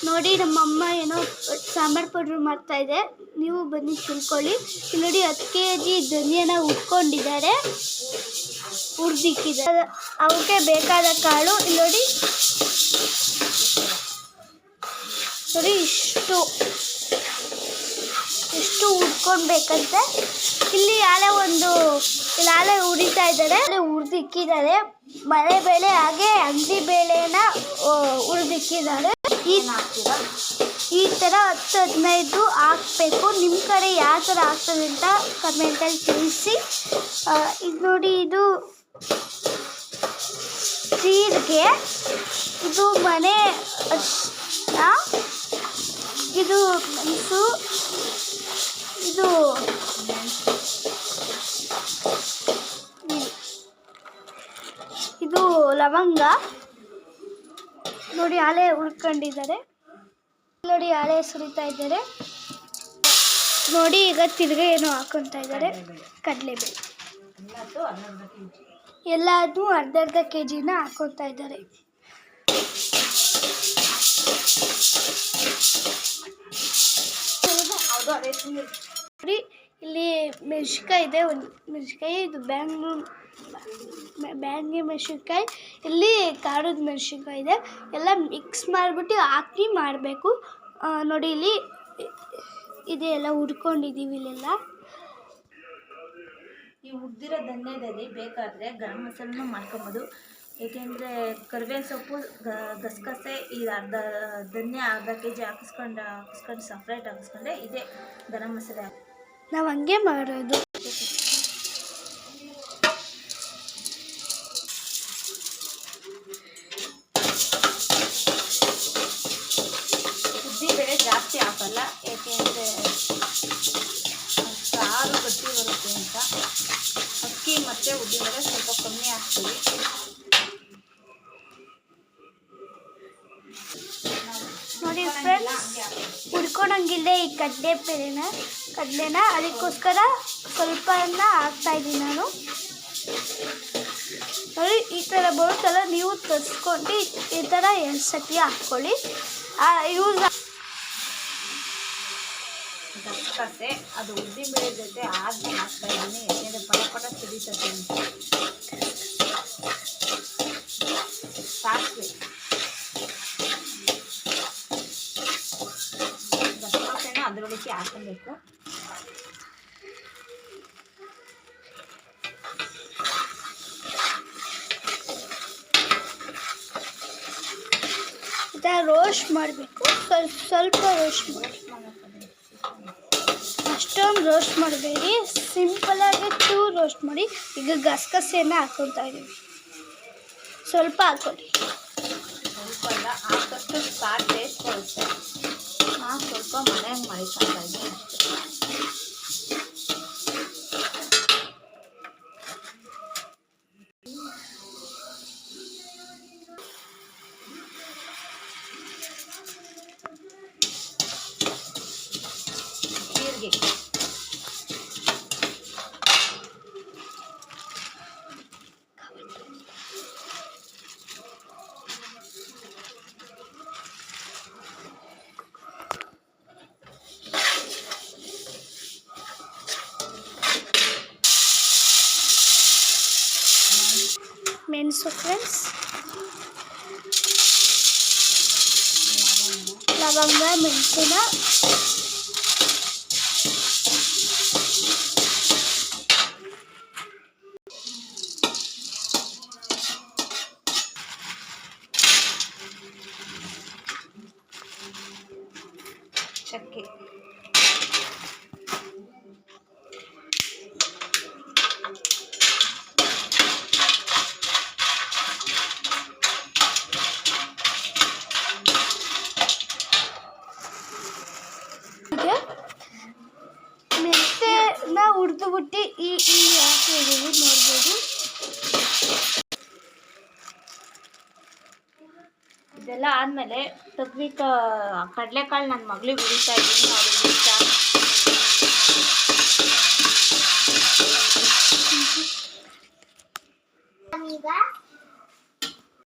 ನೋಡಿ ನಮ್ಮಮ್ಮ ಏನೋ ಸಾಂಬಾರು ಪೌಡ್ರ್ ಮಾಡ್ತಾಯಿದೆ, ನೀವು ಬನ್ನಿ ತಿಳ್ಕೊಳ್ಳಿ. ಇಲ್ಲಿ ನೋಡಿ 10 kg ಧನಿಯಾನ ಹುರ್ಕೊಂಡಿದ್ದಾರೆ, ಹುರಿದಿಕ್ಕಿದ್ದಾರೆ. ಅವಕ್ಕೆ ಬೇಕಾದ ಕಾಳು ಇಲ್ಲಿ ನೋಡಿ ಇಷ್ಟು ಹುರ್ಕೊಳ್ಬೇಕಂತೆ. ಇಲ್ಲಿ ಆಲೆ ಹುರಿತಾ ಇದ್ದಾರೆ, ಹುರಿದಿಕ್ಕಿದ್ದಾರೆ. ಮಳೆ ಬೇಳೆ ಹಾಗೆ ಅಂಗಡಿ ಬೇಳೆನ ಹುರಿದಿಕ್ಕಿದ್ದಾರೆ. ಈ ಥರ 10-15 ಹಾಕಬೇಕು. ನಿಮ್ಮ ಕಡೆ ಯಾವ ಥರ ಆಗ್ತದೆ ಅಂತ ಕಮೆಂಟಲ್ಲಿ ತಿಳಿಸಿ. ಇದು ನೋಡಿ, ಇದು ಜೀರಿಗೆ, ಇದು ಮನೆ ಇದು ಮೆಣಸು, ಇದು ಲವಂಗ. ನೋಡಿ ಆಲೆ ಹುರ್ಕೊಂಡಿದ್ದಾರೆ, ನೋಡಿ ಆಲೆ ಸುರಿತಾ ಇದ್ದಾರೆ. ನೋಡಿ ಈಗ ತಿರ್ಗಿ ಏನೋ ಹಾಕೊತಾ ಇದ್ದಾರೆ, ಕಡಲೆಬೇಳೆ. ಎಲ್ಲದೂ ಅರ್ಧ kgನ ಹಾಕೊತಾ ಇದ್ದಾರೆ. ನೋಡಿ ಇಲ್ಲಿ ಮೆಣಸಿನ್ಕಾಯಿ ಇದೆ, ಒಂದು ಮೆಣಸಿನ್ಕಾಯಿ, ಇದು ಬ್ಯಾಂಗಿ ಮೆಣಸಿನ್ಕಾಯಿ, ಇಲ್ಲಿ ಖಾರದ ಮೆಣಸಿನ್ಕಾಯಿ ಇದೆ. ಎಲ್ಲ ಮಿಕ್ಸ್ ಮಾಡಿಬಿಟ್ಟು ಹಾಕಿ ಮಾಡಬೇಕು. ನೋಡಿ ಇಲ್ಲಿ ಇದೆಲ್ಲ ಹುರ್ಕೊಂಡಿದ್ದೀವಿ. ಇಲ್ಲೆಲ್ಲ ಈ ಹುರಿದಿರೋ ಧನ್ಯದಲ್ಲಿ ಬೇಕಾದರೆ ಗರಂ ಮಸಾಲನೂ ಮಾಡ್ಕೊಬೋದು. ಏಕೆಂದರೆ ಕರಿಬೇವಿನ ಸೊಪ್ಪು, ಗಸಗಸೆ, ಇದು ಧನ್ಯ ಅರ್ಧ kg ಹಾಕಿಸ್ಕೊಂಡು ಸಪ್ರೇಟ್ ಹಾಕಿಸ್ಕೊಂಡ್ರೆ ಇದೇ ಗರಂ ಮಸಾಲೆ. ನಾವು ಹಂಗೆ ಮಾಡೋದು. ಉದ್ದಿಬೇಳೆ ಜಾಸ್ತಿ ಹಾಕಲ್ಲ, ಏಕೆಂದರೆ ಸಾರು ಗಟ್ಟಿ ಬರುತ್ತೆ ಅಂತ. ಅಕ್ಕಿ ಮತ್ತು ಉದ್ದಿಬೇಳೆ ಸ್ವಲ್ಪ ಕಮ್ಮಿ ಹಾಕ್ತೀವಿ. ನೋಡಿ ಫ್ರೆಂಡ್ಸ್, ಹುರ್ಕೊಳಂಗಿಲ್ಲದೆ ಈ ಕಡಲೆನ ಅದಕ್ಕೋಸ್ಕರ ಸ್ವಲ್ಪನ ಹಾಕ್ತಾಯಿದ್ದೀನಿ ನಾನು. ನೋಡಿ ಈ ಥರ ಬರುತ್ತಲ್ಲ, ನೀವು ತರಿಸ್ಕೊಂಡು ಈ ಥರ 2 ಸತಿ ಹಾಕ್ಕೊಳ್ಳಿ. ಗಸಗಸೆ ಅದು ಉದ್ದಿಬೇಳೆ ಜೊತೆ ಆದ್ಮೇಲೆ ಹಾಕ್ತಾಯಿದ್ದೀನಿ, ಏಕೆಂದರೆ ಪಟ ಸಿಡಿತದೆ ಅಂತ. ಸಾಸಿವೆ, ಗಸಗಸೆನ ಅದರೊಳಗೆ ಹಾಕಬೇಕು. ರೋಸ್ಟ್ ಮಾಡಬೇಕು, ಸ್ವಲ್ಪ ರೋಸ್ಟ್ ಮಾಡಿ, ಅಷ್ಟೊಂದು ರೋಸ್ಟ್ ಮಾಡಬೇಡಿ, ಸಿಂಪಲಾಗಿ ಚೂರು ರೋಸ್ಟ್ ಮಾಡಿ. ಈಗ ಗಸಗಸೆನ ಹಾಕ್ಕೊತಾ ಇದ್ದೀವಿ, ಸ್ವಲ್ಪ ಹಾಕ್ಕೊಳ್ಳಿ. ಸ್ವಲ್ಪ ಎಲ್ಲ ಹಾಕಷ್ಟು ಸಾರು ಟೇಸ್ಟ್ ಬರುತ್ತೆ. ನಾನು ಸ್ವಲ್ಪ ಮನೆಯಾಗ ಮಾಡಿಕೊಳ್ತಾ ಇದ್ದೀನಿ ಅಷ್ಟೇ. ಜೀರಿಗೆ, ಮೆಣಸು ಫ್ರೆಂಡ್ಸ್, ಲವಂಗ, ಮೆಣಸಿನ, ಚಕ್ಕೆ, ಮೆಂತೆನ ಹುರಿದುಬಿಟ್ಟು ಇಲ್ಲಿ ಹಾಕಿದ್ದೀವಿ, ನೋಡ್ಬೋದು. ಇದೆಲ್ಲ ಆದಮೇಲೆ ತೆಗ್ದಿಟ್ಟು ಕಡಲೆಕಾಳು ನನ್ನ ಮಗಳಿಗೆ ಹುರಿತಾ ಇದ್ದೀನಿ, ಅವಳಿಗೆ ಇಷ್ಟ.